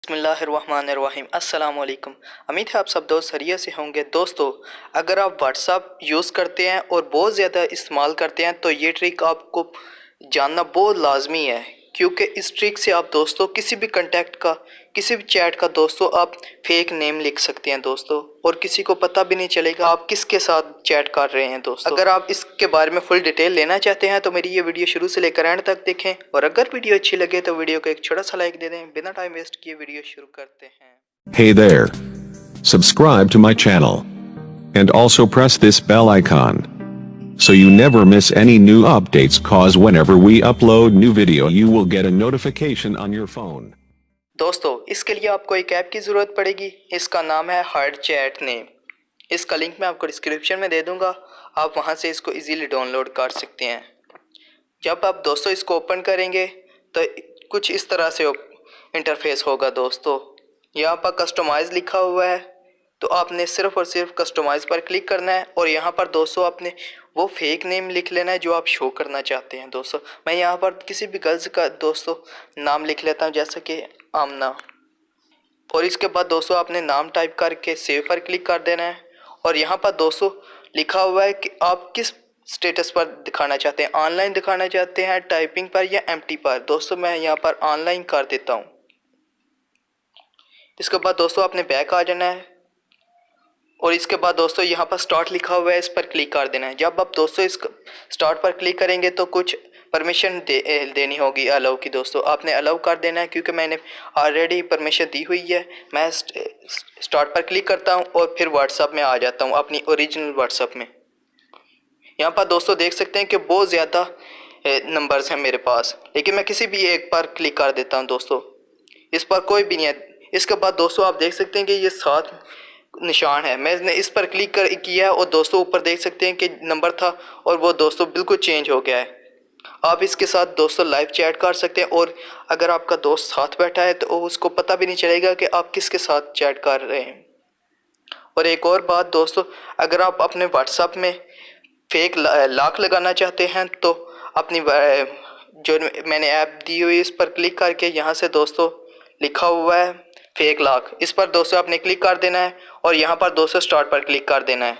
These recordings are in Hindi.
बिस्मिल्लाहिर्रहमानिर्रहीम। अस्सलाम वालेकुम। उम्मीद है आप सब दोस्त खैरियत से होंगे। दोस्तों, अगर आप व्हाट्सअप यूज़ करते हैं और बहुत ज़्यादा इस्तेमाल करते हैं तो ये ट्रिक आपको जानना बहुत लाजमी है, क्योंकि इस ट्रिक से आप दोस्तों किसी भी कंटेक्ट का, किसी भी चैट का दोस्तों आप फेक नेम लिख सकते हैं दोस्तों, और किसी को पता भी नहीं चलेगा आप किसके साथ चैट कर रहे हैं दोस्तों। अगर आप इसके बारे में फुल डिटेल लेना चाहते हैं तो मेरी ये वीडियो शुरू से लेकर एंड तक देखें, और अगर वीडियो अच्छी लगे तो वीडियो को एक छोटा सा लाइक दे दें। बिना टाइम वेस्ट किए वीडियो शुरू करते हैं। Hey there. Subscribe to my channel. And also press this bell icon. So you never miss any new updates, cause whenever we upload new video you will get a notification on your phone. दोस्तों, इसके लिए आपको एक ऐप की ज़रूरत पड़ेगी। इसका नाम है हार्ड चैट नेम। इसका लिंक मैं आपको डिस्क्रिप्शन में दे दूंगा, आप वहां से इसको इजीली डाउनलोड कर सकते हैं। जब आप दोस्तों इसको ओपन करेंगे तो कुछ इस तरह से इंटरफेस होगा दोस्तों। यहाँ पर कस्टमाइज़ लिखा हुआ है, तो आपने सिर्फ और सिर्फ कस्टमाइज़ पर क्लिक करना है और यहाँ पर दोस्तों आपने वो फेक नेम लिख लेना है जो आप शो करना चाहते हैं दोस्तों। मैं यहाँ पर किसी भी गर्ल्स का दोस्तों नाम लिख लेता हूँ, जैसे कि आमना, और इसके बाद दोस्तों आपने नाम टाइप करके सेव पर क्लिक कर देना है। और यहाँ पर दोस्तों लिखा हुआ है कि आप किस स्टेटस पर दिखाना चाहते हैं, ऑनलाइन दिखाना चाहते हैं, टाइपिंग पर या एम्प्टी पर। दोस्तों मैं यहाँ पर ऑनलाइन कर देता हूँ। इसके बाद दोस्तों आपने बैक आ जाना है और इसके बाद दोस्तों यहाँ पर स्टार्ट लिखा हुआ है, इस पर क्लिक कर देना है। जब आप दोस्तों इस स्टार्ट पर क्लिक करेंगे तो कुछ परमिशन देनी होगी अलाउ की दोस्तों। आपने अलाउ कर देना है, क्योंकि मैंने ऑलरेडी परमिशन दी हुई है। मैं स्टार्ट पर क्लिक करता हूँ और फिर व्हाट्सअप में आ जाता हूँ, अपनी ओरिजिनल व्हाट्सअप में। यहाँ पर दोस्तों देख सकते हैं कि बहुत ज़्यादा नंबर्स हैं मेरे पास, लेकिन मैं किसी भी एक पर क्लिक कर देता हूँ दोस्तों। इस पर कोई भी नहीं है। इसके बाद दोस्तों आप देख सकते हैं कि ये 7 निशान है। मैंने इस पर क्लिक किया और दोस्तों ऊपर देख सकते हैं कि नंबर था और वो दोस्तों बिल्कुल चेंज हो गया है। आप इसके साथ दोस्तों लाइव चैट कर सकते हैं, और अगर आपका दोस्त साथ बैठा है तो उसको पता भी नहीं चलेगा कि आप किसके साथ चैट कर रहे हैं। और एक और बात दोस्तों, अगर आप अपने व्हाट्सएप में फेक लॉक लगाना चाहते हैं तो अपनी जो मैंने ऐप दी हुई इस पर क्लिक करके यहाँ से दोस्तों लिखा हुआ है फेक लॉक, इस पर दोस्तों आपने क्लिक कर देना है और यहाँ पर दोस्तों स्टार्ट पर क्लिक कर देना है।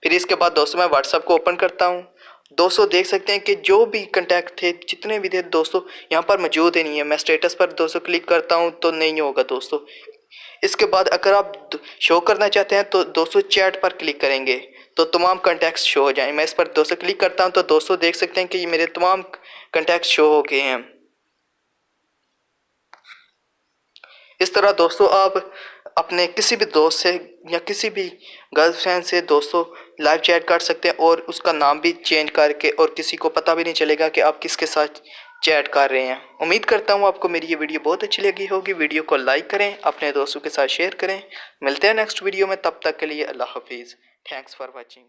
फिर इसके बाद दोस्तों मैं व्हाट्सएप को ओपन करता हूँ। दोस्तों देख सकते हैं कि जो भी कंटेक्ट थे, जितने भी थे दोस्तों यहाँ पर मौजूद ही नहीं है। मैं स्टेटस पर दोस्तों क्लिक करता हूँ तो नहीं होगा दोस्तों। इसके बाद अगर आप शो करना चाहते हैं तो दोस्तों चैट पर क्लिक करेंगे तो तमाम कंटेक्ट्स शो हो जाएं। मैं इस पर दोस्तों क्लिक करता हूं तो दोस्तों देख सकते हैं कि ये मेरे तमाम कंटेक्ट्स शो हो गए हैं। इस तरह दोस्तों आप अपने किसी भी दोस्त से या किसी भी गर्लफ्रेंड से दोस्तों लाइव चैट कर सकते हैं, और उसका नाम भी चेंज करके, और किसी को पता भी नहीं चलेगा कि आप किसके साथ चैट कर रहे हैं। उम्मीद करता हूँ आपको मेरी ये वीडियो बहुत अच्छी लगी होगी। वीडियो को लाइक करें, अपने दोस्तों के साथ शेयर करें। मिलते हैं नेक्स्ट वीडियो में, तब तक के लिए अल्लाह हाफिज़। Thanks for watching.